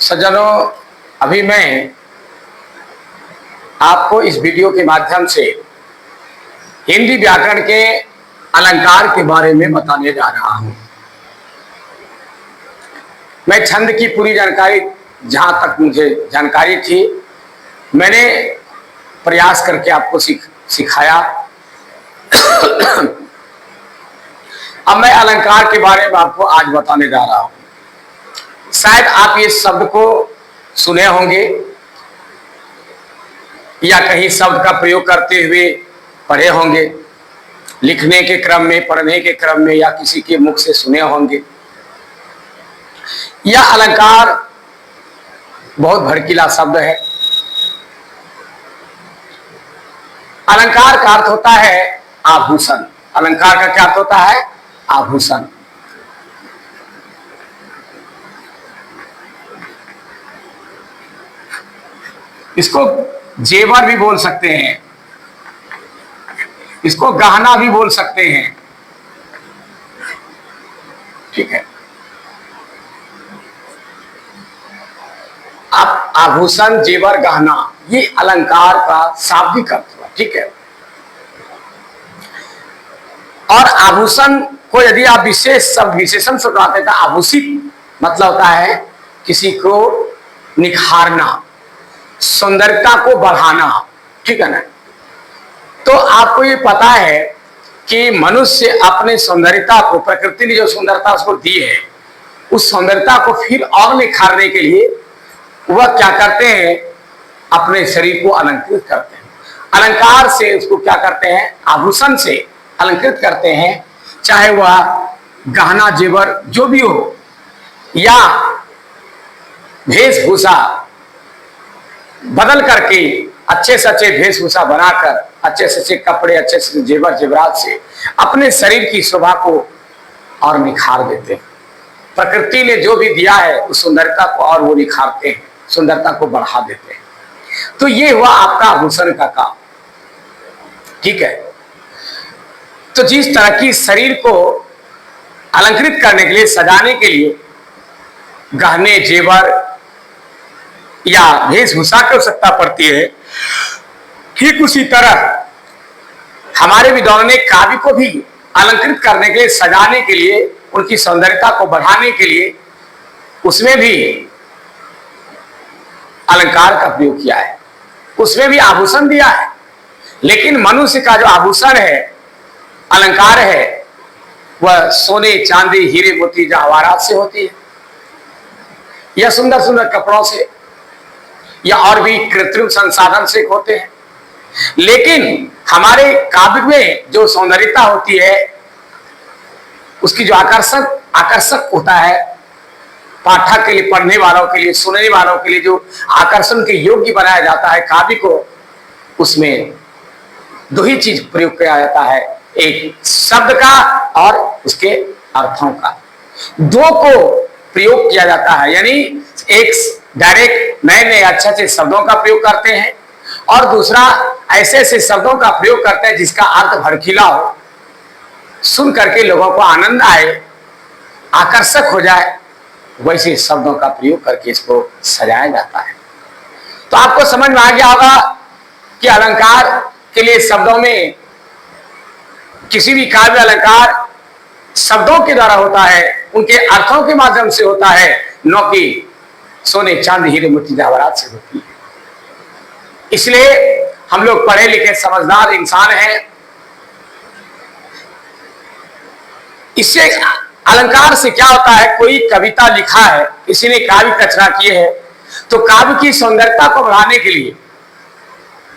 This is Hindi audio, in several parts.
सज्जनों, अभी मैं आपको इस वीडियो के माध्यम से हिंदी व्याकरण के अलंकार के बारे में बताने जा रहा हूं। मैं छंद की पूरी जानकारी, जहां तक मुझे जानकारी थी, मैंने प्रयास करके आपको सिखाया। अब मैं अलंकार के बारे में आपको आज बताने जा रहा हूं। शायद आप ये शब्द को सुने होंगे या कहीं शब्द का प्रयोग करते हुए पढ़े होंगे, लिखने के क्रम में, पढ़ने के क्रम में, या किसी के मुख से सुने होंगे। यह अलंकार बहुत भड़कीला शब्द है। अलंकार का अर्थ होता है आभूषण। अलंकार का क्या अर्थ होता है? आभूषण। इसको जेवर भी बोल सकते हैं, इसको गहना भी बोल सकते हैं। ठीक है। अब आभूषण, जेवर, गहना, ये अलंकार का शाब्दिक अर्थ हुआ। ठीक है। और आभूषण को यदि आप विशेष शब्द, विशेषण से बताते हैं, आभूषित मतलब होता है किसी को निखारना, सुंदरता को बढ़ाना। ठीक है ना। तो आपको ये पता है कि मनुष्य अपने सौंदर्यता को, प्रकृति ने जो सुंदरता उसको दी है, उस सुंदरता को फिर और निखारने के लिए वह क्या करते हैं? अपने शरीर को अलंकृत करते हैं। अलंकार से उसको क्या करते हैं? आभूषण से अलंकृत करते हैं। चाहे वह गहना जेवर जो भी हो, या वेशभूषा बदल करके, अच्छे से अच्छे वेशभूषा बनाकर, अच्छे से अच्छे कपड़े, अच्छे से जेवर जेवरात से अपने शरीर की शोभा को और निखार देते हैं। प्रकृति ने जो भी दिया है उस सुंदरता को और वो निखारते हैं, सुंदरता को बढ़ा देते हैं। तो ये हुआ आपका आभूषण का काम। ठीक है। तो जिस तरह की शरीर को अलंकृत करने के लिए, सजाने के लिए गहने, जेवर या वेशभूषा की आवश्यकता पड़ती है, ठीक उसी तरह हमारे विद्वानों ने काव्य को भी अलंकृत करने के लिए, सजाने के लिए, उनकी सौंदर्यता को बढ़ाने के लिए उसमें भी अलंकार का प्रयोग किया है, उसमें भी आभूषण दिया है। लेकिन मनुष्य का जो आभूषण है, अलंकार है, वह सोने, चांदी, हीरे, मोती, जवाहरात से होती है, या सुंदर सुंदर कपड़ों से, या और भी कृत्रिम संसाधन से होते हैं। लेकिन हमारे काव्य में जो सौंदर्यता होती है, उसकी जो आकर्षक होता है, पाठक के लिए, पढ़ने वालों के लिए, सुनने वालों के लिए जो आकर्षण के योग्य बनाया जाता है काव्य को, उसमें दो ही चीज प्रयोग किया जाता है, एक शब्द का और उसके अर्थों का। दो को प्रयोग किया जाता है, यानी एक डायरेक्ट नए नए अच्छे अच्छे शब्दों का प्रयोग करते हैं, और दूसरा ऐसे ऐसे शब्दों का प्रयोग करते हैं जिसका अर्थ भड़कीला हो, सुन करके लोगों को आनंद आए, आकर्षक हो जाए, वैसे शब्दों का प्रयोग करके इसको सजाया जाता है। तो आपको समझ में आ गया होगा कि अलंकार के लिए शब्दों में, किसी भी काव्य अलंकार शब्दों के द्वारा होता है, उनके अर्थों के माध्यम से होता है, न कि सोने, चांदी, हीरे, मोती, जवाहरात से होती है। इसलिए हम लोग पढ़े लिखे समझदार इंसान हैं। इससे अलंकार से क्या होता है? कोई कविता लिखा है, किसी ने काव्य रचना किए है, तो काव्य की सौंदर्यता को बढ़ाने के लिए,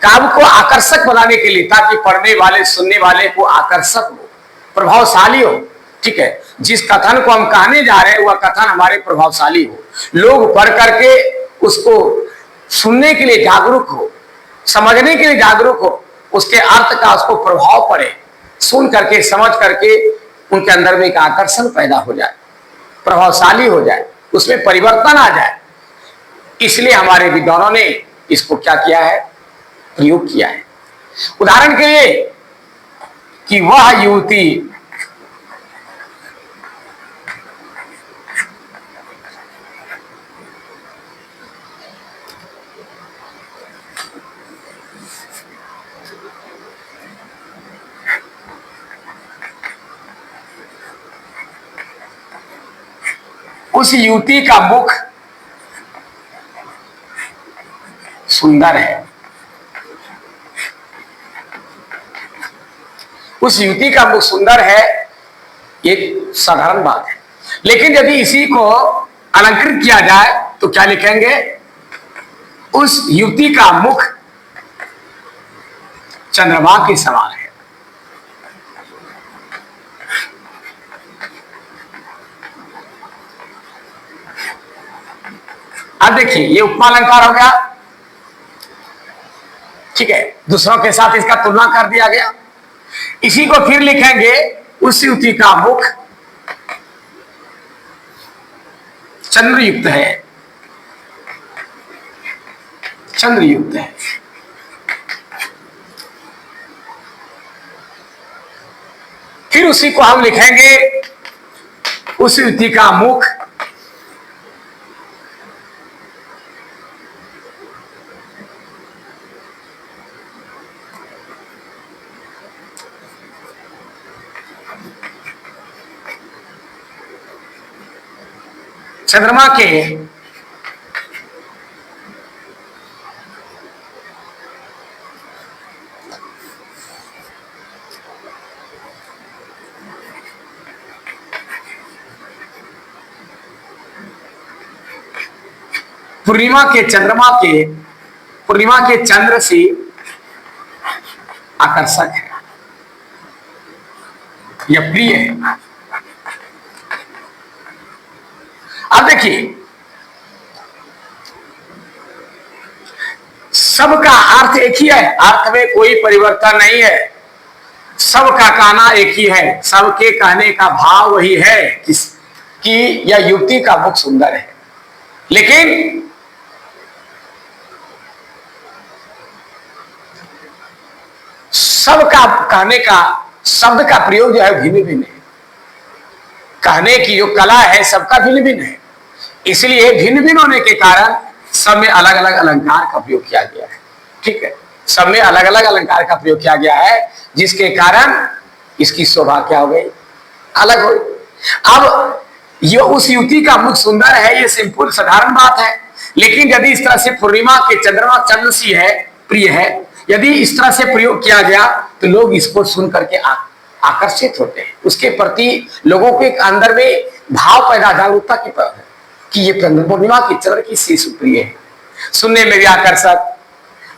काव्य को आकर्षक बनाने के लिए, ताकि पढ़ने वाले, सुनने वाले को आकर्षक हो, प्रभावशाली हो। ठीक है। जिस कथन को हम कहने जा रहे हैं वह कथन हमारे प्रभावशाली हो, लोग पढ़ करके उसको सुनने के लिए जागरूक हो, समझने के लिए जागरूक हो, उसके अर्थ का उसको प्रभाव पड़े, सुन करके, समझ करके उनके अंदर में एक आकर्षण पैदा हो जाए, प्रभावशाली हो जाए, उसमें परिवर्तन आ जाए। इसलिए हमारे विद्वानों ने इसको क्या किया है? प्रयोग किया है। उदाहरण के लिए कि वह युवती उस युवती का मुख सुंदर है, उस युवती का मुख सुंदर है, एक साधारण बात है। लेकिन यदि इसी को अलंकृत किया जाए तो क्या लिखेंगे? उस युवती का मुख चंद्रमा के समान है। अब देखिए, ये उपमा अलंकार हो गया, ठीक है, दूसरों के साथ इसका तुलना कर दिया गया। इसी को फिर लिखेंगे, उस युवती का मुख चंद्रयुक्त है, चंद्रयुक्त है। फिर उसी को हम लिखेंगे, उस युवती का मुख चंद्रमा के पूर्णिमा के चंद्र से आकर्षक है या प्रिय है। अब देखिए, सबका अर्थ एक ही है, अर्थ में कोई परिवर्तन नहीं है, सबका कहना एक ही है, सबके कहने का भाव वही है कि यह युवती का मुख सुंदर है। लेकिन सबका कहने का शब्द का प्रयोग जो है भिन्न भिन्न है, कहने की जो कला है सबका भिन्न भिन्न है। इसलिए भिन्न भिन्न होने के कारण सब में अलग अलग अलंकार का प्रयोग किया गया है, ठीक है, सब में अलग अलग अलंकार का प्रयोग किया गया है, जिसके कारण इसकी शोभा क्या हो गई, अलग हो गई। अब ये उस युवती का मुख सुंदर है, ये सिंपल साधारण बात है। लेकिन यदि इस तरह से पूर्णिमा के चंद्रमा चंद्र सी है, प्रिय है, यदि इस तरह से प्रयोग किया गया तो लोग इसको सुन करके आकर्षित होते हैं, उसके प्रति लोगों के अंदर में भाव पैदा, जागरूकता की कि ये पूर्णिमा की चंद्र की सी सुप्रिय है, सुनने में भी आकर्षक,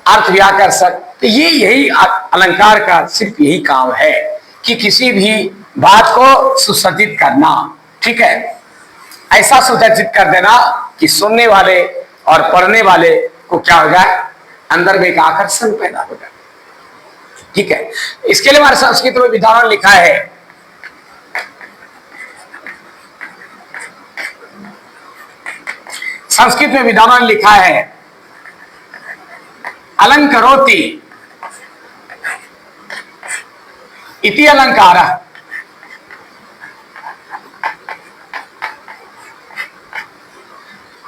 अर्थ भी आकर्षक। तो ये यही अलंकार का सिर्फ यही काम है कि किसी भी बात को सुसज्जित करना, ठीक है, ऐसा सुसज्जित कर देना कि सुनने वाले और पढ़ने वाले को क्या हो जाए, अंदर में एक आकर्षण पैदा हो जाए, ठीक है। इसके लिए हमारे संस्कृत में विधान लिखा है, संस्कृत में विधान लिखा है, अलंकरोति इति अलंकारः।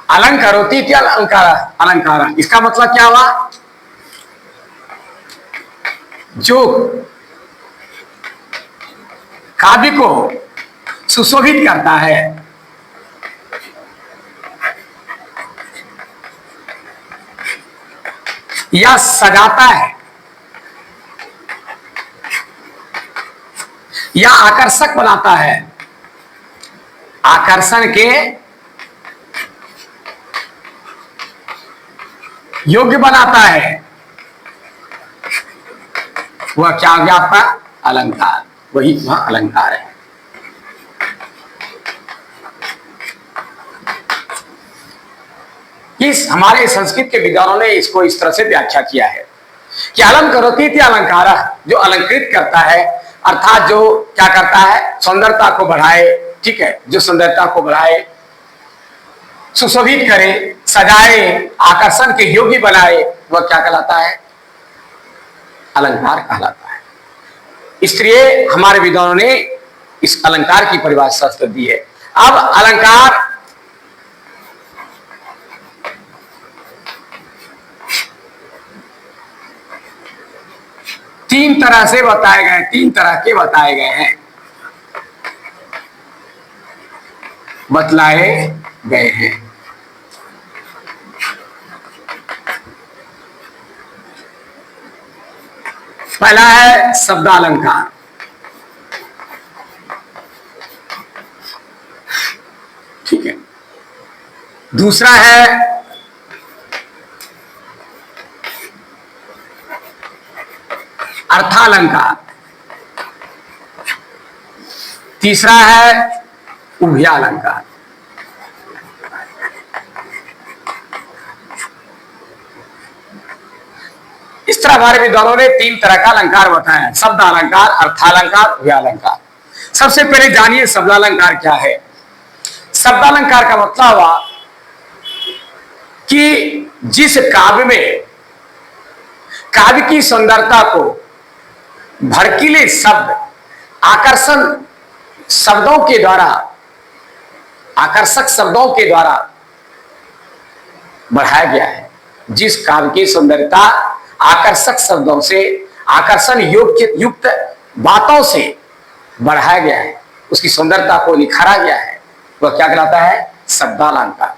अलंकरोति इति अलंकारः, इसका मतलब क्या हुआ? जो काव्य को सुशोभित करता है, या सजाता है, या आकर्षक बनाता है, आकर्षण के योग्य बनाता है, वह क्या हो गया आपका? अलंकार। वही वह अलंकार है। इस हमारे संस्कृत के विद्वानों ने इसको इस तरह से व्याख्या किया है कि अलंकरोति इति अलंकारः, जो अलंकृत करता है, अर्थात जो क्या करता है, सौंदर्यता को बढ़ाए, ठीक है, जो सौंदर्यता को बढ़ाए, सुशोभित करे, सजाए, आकर्षण के योग्य बनाए, वह क्या कहलाता है? अलंकार कहलाता है। इसलिए हमारे विद्वानों ने इस अलंकार की परिभाषा दी है। अब अलंकार तीन तरह से बताए गए, तीन तरह के बताए गए हैं, बतलाए गए हैं। पहला है शब्दालंकार, ठीक है। दूसरा है अर्थालंकार, तीसरा है उभयालंकार। इस तरह हमारे विद्वानों ने 3 तरह का अलंकार बताया, शब्दालंकार, अर्थालंकार, उभयालंकार। सबसे पहले जानिए शब्दालंकार क्या है। शब्दालंकार का मतलब हुआ कि जिस काव्य में काव्य की सुंदरता को भड़कीले शब्द, आकर्षण शब्दों के द्वारा, आकर्षक शब्दों के द्वारा बढ़ाया गया है। जिस काव्य की सुंदरता आकर्षक शब्दों से, आकर्षण युक्त बातों से बढ़ाया गया है, उसकी सुंदरता को निखारा गया है, वह क्या कहलाता है? शब्दालंकार।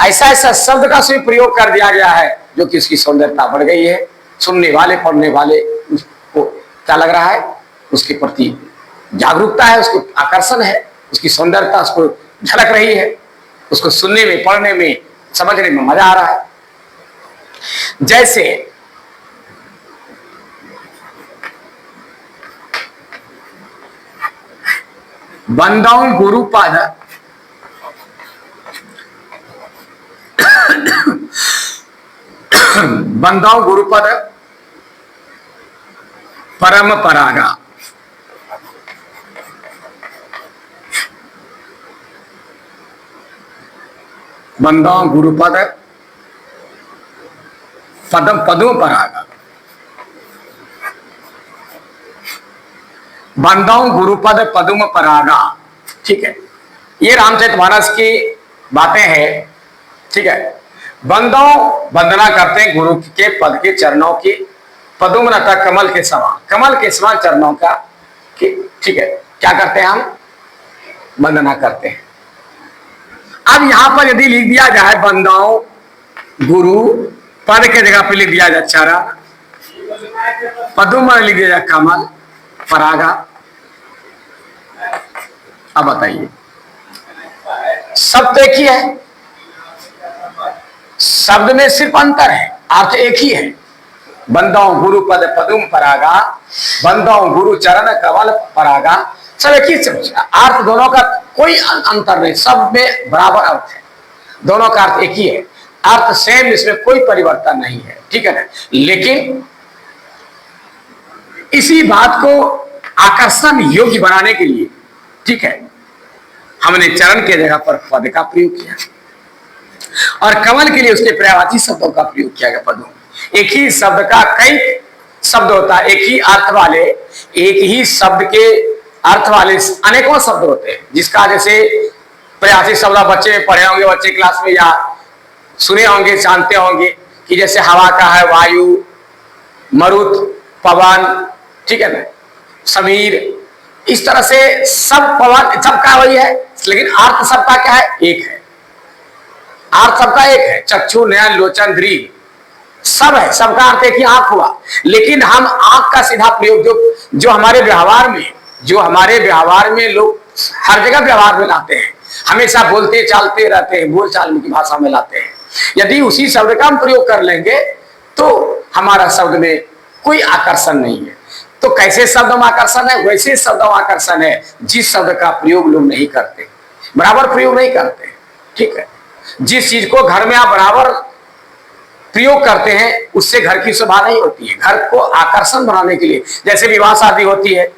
ऐसा ऐसा शब्द का से प्रयोग कर दिया गया है जो कि उसकी सुंदरता बढ़ गई है। सुनने वाले, पढ़ने वाले को क्या लग रहा है? उसके प्रति जागरूकता है, उसको आकर्षण है, उसकी सुंदरता उसको झलक रही है, उसको सुनने में, पढ़ने में, समझने में मजा आ रहा है। जैसे बंदाऊं गुरुपद बंदाऊं गुरुपद परम परागा। बंदाऊं गुरुपद पदम पदों परागा। बंदाऊं गुरुपद पदुम परागा, ठीक है। ये रामचरितमानस की बातें हैं, ठीक है। बंदाऊं वंदना करते हैं गुरु के पद के चरणों की, पदुम नता कमल के समान, कमल के समान चरणों का, ठीक है। क्या करते हैं? हम वंदना करते हैं। अब यहां पर यदि लिख दिया जाए बंदाऊं गुरु पद के जगह पे लिख दिया जाए चरण, पदुम लिख दिया जाए कमल, परागा। अब बताइए, शब्द एक ही है, शब्द में सिर्फ अंतर है, अर्थ एक ही है। बंदाऊं गुरु पद पदुम परागा, बंदाऊं गुरु चरण कमल परागा, सब एक ही शब्द, अर्थ दोनों का कोई अंतर नहीं, सब में बराबर अर्थ है, दोनों का अर्थ एक ही है, अर्थ सेम, इसमें कोई परिवर्तन नहीं है, ठीक है ना। लेकिन इसी बात को आकर्षण योग्य बनाने के लिए, ठीक है, हमने चरण के जगह पर पद का प्रयोग किया और कमल के लिए उसके पर्यायवाची शब्दों का प्रयोग किया गया। पदों, एक ही शब्द का कई शब्द होता है, एक ही अर्थ वाले, एक ही शब्द के अर्थ वाले अनेकों शब्द होते हैं, जिसका जैसे पर्यायवाची शब्द बच्चे पढ़े होंगे, बच्चे क्लास में या सुने होंगे, जानते होंगे कि जैसे हवा का है वायु, मरुत पवन, ठीक है ना, समीर, इस तरह से सब पवन सबका वही है, लेकिन अर्थ सबका क्या है? एक है, अर्थ सबका एक है। चक्षु नयन लोचन दृढ़ सब है, सबका अर्थ एक ही आंख हुआ। लेकिन हम आंख का सीधा प्रयोग जो हमारे व्यवहार में लोग हर जगह व्यवहार में लाते हैं, हमेशा बोलते चालते रहते हैं, बोल चाल की भाषा में लाते हैं, यदि उसी शब्द का हम प्रयोग कर लेंगे तो हमारा शब्द में कोई आकर्षण नहीं है। तो कैसे शब्द में आकर्षण है? वैसे शब्द में आकर्षण है जिस शब्द का प्रयोग लोग नहीं करते, बराबर प्रयोग नहीं करते, ठीक है। जिस चीज को घर में आप बराबर प्रयोग करते हैं उससे घर की शोभा नहीं होती है। घर को आकर्षण बनाने के लिए, जैसे विवाह शादी होती है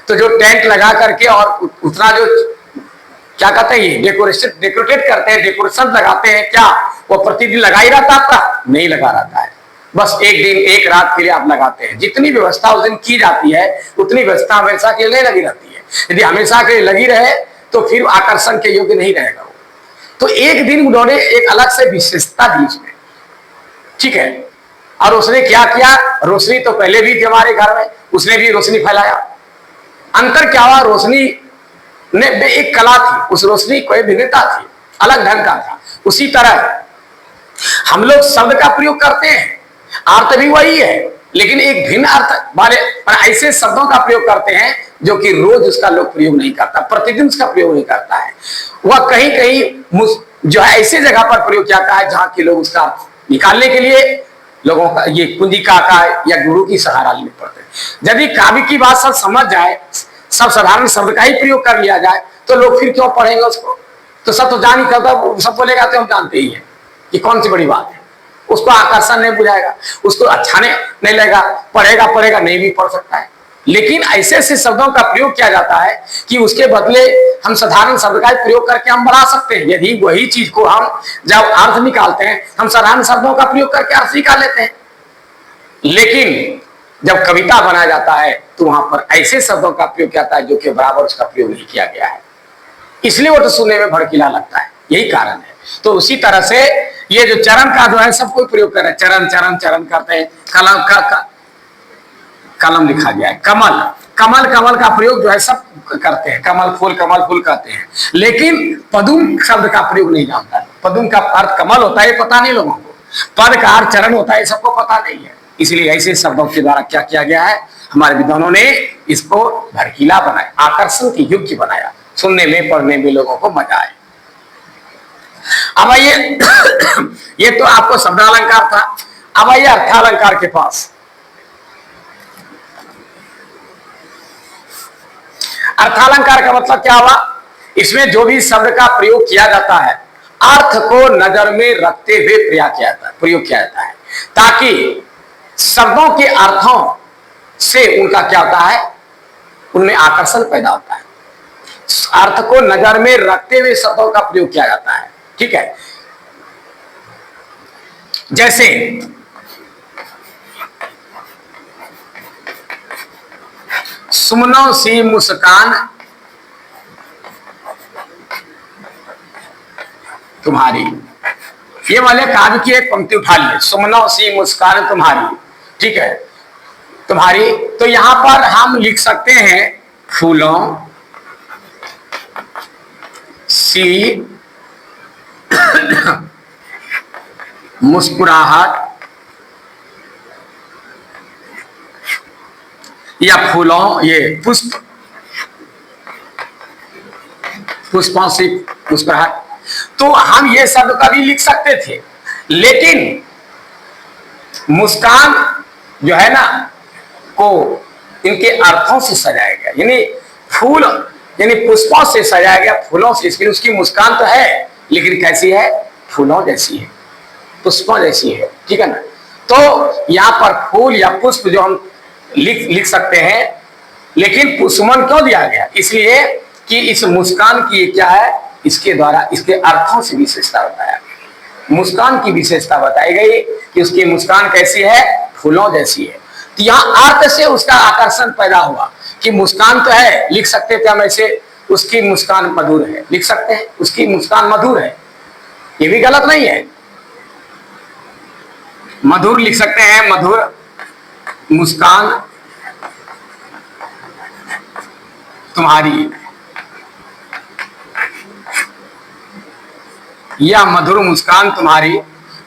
तो जो टेंट लगा करके और उतना जो क्या कहते हैं डेकोरेट करते हैं, डेकोरेशन लगाते हैं, क्या वो प्रतिदिन लगा ही रहता आपका? नहीं लगा रहता है, बस एक दिन एक रात के लिए आप लगाते हैं। जितनी व्यवस्था उस दिन की जाती है उतनी व्यवस्था हमेशा के लिए नहीं लगी रहती है। यदि हमेशा के लिए लगी रहे तो फिर आकर्षण के योग्य नहीं रहेगा वो। तो एक दिन उन्होंने एक अलग से विशेषता दी उसमें, ठीक है। और उसने क्या किया? रोशनी तो पहले भी थी हमारे घर में, उसने भी रोशनी फैलाया। अंतर क्या हुआ? रोशनी ने एक कला थी, उस रोशनी कोई भिन्नता थी, अलग ढंग का था। उसी तरह हम लोग शब्द का प्रयोग करते हैं, अर्थ भी वही है, लेकिन एक भिन्न अर्थ वाले ऐसे शब्दों का प्रयोग करते हैं जो कि रोज उसका लोग प्रयोग नहीं करता, प्रतिदिन उसका प्रयोग नहीं करता है। वह कहीं कहीं जो है ऐसे जगह पर प्रयोग किया जाता है जहां के लोग उसका निकालने के लिए लोगों का ये कुंजिका का या गुरु की सहारा लेने पड़ते हैं। यदि काव्य की बात सब समझ जाए, सब साधारण शब्द का ही प्रयोग कर लिया जाए, तो लोग फिर क्यों पढ़ेंगे उसको? तो सब तो जान ही करता, सब बोलेगा तो हम जानते ही है कि कौन सी बड़ी बात है। उसको आकर्षण नहीं बुझाएगा, उसको अच्छा नहीं लगेगा, पढ़ेगा पढ़ेगा नहीं भी पढ़ सकता है। लेकिन ऐसे ऐसे शब्दों का प्रयोग किया जाता है कि उसके बदले हम साधारण शब्द का प्रयोग करके हम बढ़ा सकते हैं। यदि वही चीज को हम जब अर्थ निकालते हैं, हम साधारण शब्दों का प्रयोग करके अर्थ निकाल लेते हैं। लेकिन जब कविता बनाया जाता है तो वहां पर ऐसे शब्दों का प्रयोग किया जाता है जो कि बराबर उसका प्रयोग नहीं किया गया है, इसलिए वो तो सुनने में भड़कीला लगता है, यही कारण है। तो उसी तरह से ये जो चरण का जो है सब कोई प्रयोग कर रहे हैं, चरण चरण चरण करते हैं। कलम का कलम लिखा गया है, कमल कमल कमल का प्रयोग जो है सब करते हैं, कमल फूल कहते हैं, लेकिन पदुम शब्द का प्रयोग नहीं जानता है। पदुम का अर्थ कमल होता है पता नहीं लोगों को, पद का अर्थ चरण होता है सबको पता नहीं है। इसलिए ऐसे शब्दों के द्वारा क्या किया गया है, हमारे विद्वानों ने इसको भड़कीला बनाया, आकर्षण की युक्त बनाया, सुनने में पढ़ने में लोगों को मजा आए। अब आइए ये तो आपको शब्दालंकार था। अब आइए अर्थालंकार के पास। अर्थालंकार का मतलब क्या हुआ? इसमें जो भी शब्द का प्रयोग किया जाता है, अर्थ को नजर में रखते हुए प्रयोग किया जाता है, ताकि शब्दों के अर्थों से उनका क्या होता है, उनमें आकर्षण पैदा होता है। अर्थ को नजर में रखते हुए शब्दों का प्रयोग किया जाता है, ठीक है। जैसे सुमनो सी मुस्कान तुम्हारी, ये वाले काव्य की एक पंक्ति उठा ली, सुमनो सी मुस्कान तुम्हारी, ठीक है, तुम्हारी। तो यहां पर हम लिख सकते हैं फूलों सी मुस्कुराहट या फूलों ये पुष्पों से मुस्कुराहट। तो हम ये शब्द कभी लिख सकते थे, लेकिन मुस्कान जो है ना को इनके अर्थों से सजाया गया, यानी फूल यानी पुष्पों से सजाया गया, फूलों से। इसलिए उसकी मुस्कान तो है, लेकिन कैसी है? फूलों जैसी है, पुष्पों जैसी है, ठीक है ना। तो यहाँ पर फूल या पुष्प जो हम लिख सकते हैं, लेकिन सुमन क्यों दिया गया? इसलिए कि इस मुस्कान की क्या है, इसके द्वारा इसके अर्थों से विशेषता बताया, मुस्कान की विशेषता बताई गई कि उसकी मुस्कान कैसी है? फूलों जैसी है। तो यहाँ अर्थ से उसका आकर्षण पैदा हुआ कि मुस्कान तो है, लिख सकते थे हम ऐसे, उसकी मुस्कान मधुर है, लिख सकते हैं उसकी मुस्कान मधुर है, ये भी गलत नहीं है, मधुर लिख सकते हैं, मधुर मुस्कान तुम्हारी या मधुर मुस्कान तुम्हारी,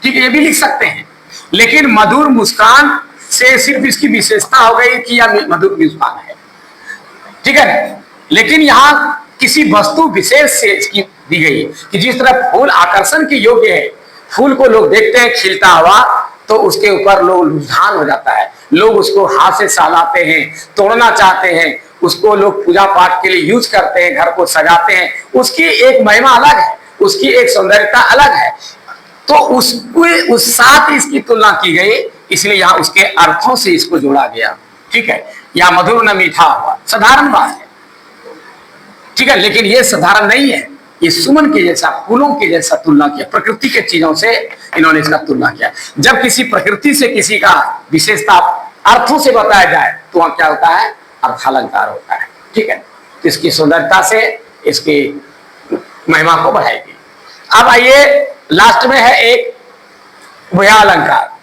ठीक है, ये भी लिख सकते हैं। लेकिन मधुर मुस्कान से सिर्फ इसकी विशेषता हो गई कि यह मधुर मुस्कान है, ठीक है। लेकिन यहाँ किसी वस्तु विशेष से इसकी दी गई कि जिस तरह फूल आकर्षण के योग्य है, फूल को लोग देखते हैं खिलता हुआ तो उसके ऊपर लोग रुझान हो जाता है, लोग उसको हाथ से सहलाते हैं, तोड़ना चाहते हैं, उसको लोग पूजा पाठ के लिए यूज करते हैं, घर को सजाते हैं, उसकी एक महिमा अलग है, उसकी एक सौंदर्यता अलग है। तो उसको उस साथ इसकी तुलना की गई, इसलिए यहाँ उसके अर्थों से इसको जोड़ा गया, ठीक है। या मधुर न मीठा हुआ, साधारण बात है, ठीक है, लेकिन ये साधारण नहीं है, ये सुमन के जैसा, फूलों के जैसा तुलना किया, प्रकृति के चीजों से इन्होंने इसका तुलना किया। जब किसी प्रकृति से किसी का विशेषता अर्थों से बताया जाए तो वहां क्या होता है? अर्थालंकार होता है, ठीक है। तो इसकी सुंदरता से इसकी महिमा को बढ़ाएगी। अब आइए लास्ट में है एक उभया अलंकार।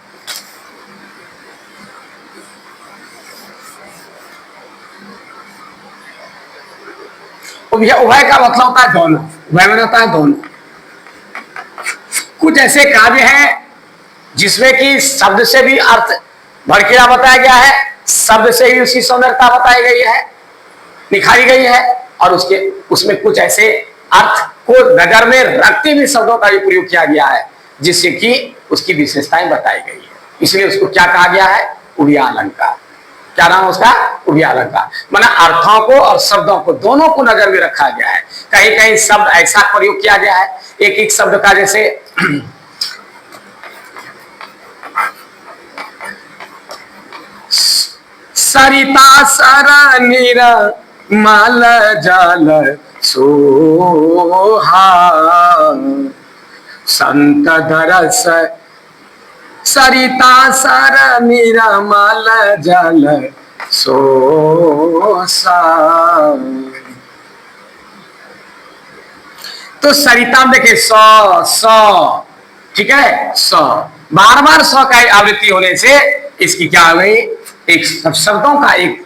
उभय का मतलब होता है दोनों, उभय में होता है दोनों, कुछ ऐसे काव्य हैं जिसमें कि शब्द से भी अर्थ भड़कीला बताया गया है, शब्द से ही उसकी सौंदर्यता बताई गई है, निखारी गई है, और उसमें कुछ ऐसे अर्थ को नजर में रखते हुए शब्दों का भी प्रयोग किया गया है जिससे कि उसकी विशेषताएं बताई गई है। इसलिए उसको क्या कहा गया है? उभया अलंकार। क्या नाम उसका? उभया अलंकार। माना अर्थों को और शब्दों को दोनों को नजर में रखा गया है। कहीं कहीं शब्द ऐसा प्रयोग किया गया है, एक एक शब्द का, जैसे सरिता सर निर्मल जल सोहा संत दरस। सरिता सर निर्मल जल सोसा। तो सरिता में देखिए सौ, ठीक है, सौ, बार बार सौ का आवृत्ति होने से इसकी क्या हो गई? एक शब्दों का एक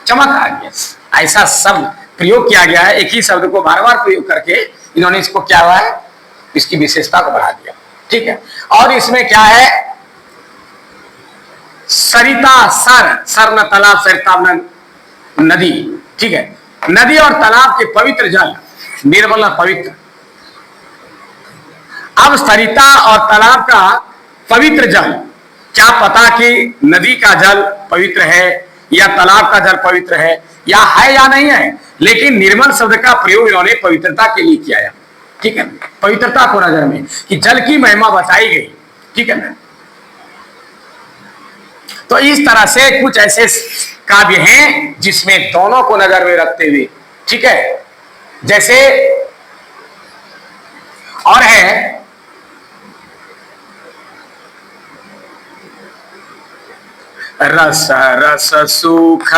चमक आ गया, ऐसा शब्द प्रयोग किया गया है। एक ही शब्द को बार बार प्रयोग करके इन्होंने इसको क्या हुआ है? इसकी विशेषता को बढ़ा दिया, ठीक है। और इसमें क्या है? सरिता सर न तालाब, सरिता न नदी, ठीक है। नदी और तालाब के पवित्र जल, निर्मल पवित्र। अब सरिता और तालाब का पवित्र जल, क्या पता कि नदी का जल पवित्र है या तालाब का जल पवित्र है या नहीं है, लेकिन निर्मल शब्द का प्रयोग इन्होंने पवित्रता के लिए किया है, ठीक है। पवित्रता को नजर में कि जल की महिमा बताई गई, ठीक है ना। तो इस तरह से कुछ ऐसे काव्य हैं जिसमें दोनों को नजर में रखते हुए, ठीक है, जैसे और है रस रस सुख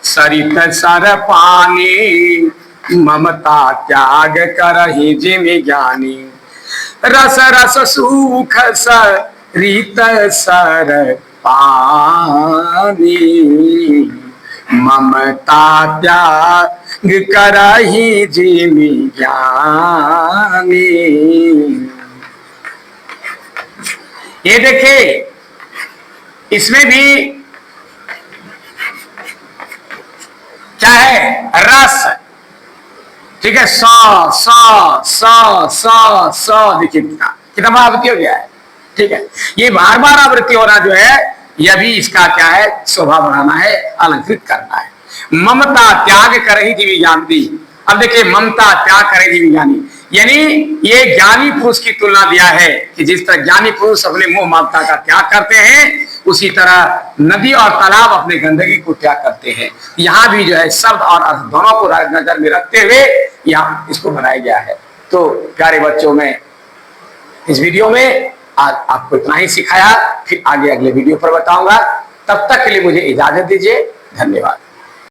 सरित सर पानी ममता त्याग करहि जिमि ज्ञानी। रस रस सुख सरित सर पानी ममता त्याग करहि जिमि ज्ञानी। ये देखिए, इसमें भी क्या है? रस, ठीक है, सौ सौ सौ सौ सौ, देखिए कितना बार आवृत्ति हो गया है, ठीक है। ये बार बार आवृत्ति होना जो है, यह भी इसका क्या है? शोभा बढ़ाना है, अलंकृत करना है। ममता त्याग करहि जिमि ज्ञानी। अब देखिए, ममता त्याग करे जिमि ज्ञानी, यानी ये ज्ञानी पुरुष की तुलना दिया है कि जिस तरह ज्ञानी पुरुष अपने मोह ममता का त्याग करते हैं, उसी तरह नदी और तालाब अपने गंदगी को त्याग करते हैं। यहाँ भी जो है शब्द और अर्थ दोनों को नजर में रखते हुए यहाँ इसको बनाया गया है। तो प्यारे बच्चों, में इस वीडियो में आज आपको इतना ही सिखाया, फिर आगे अगले वीडियो पर बताऊंगा। तब तक के लिए मुझे इजाजत दीजिए। धन्यवाद।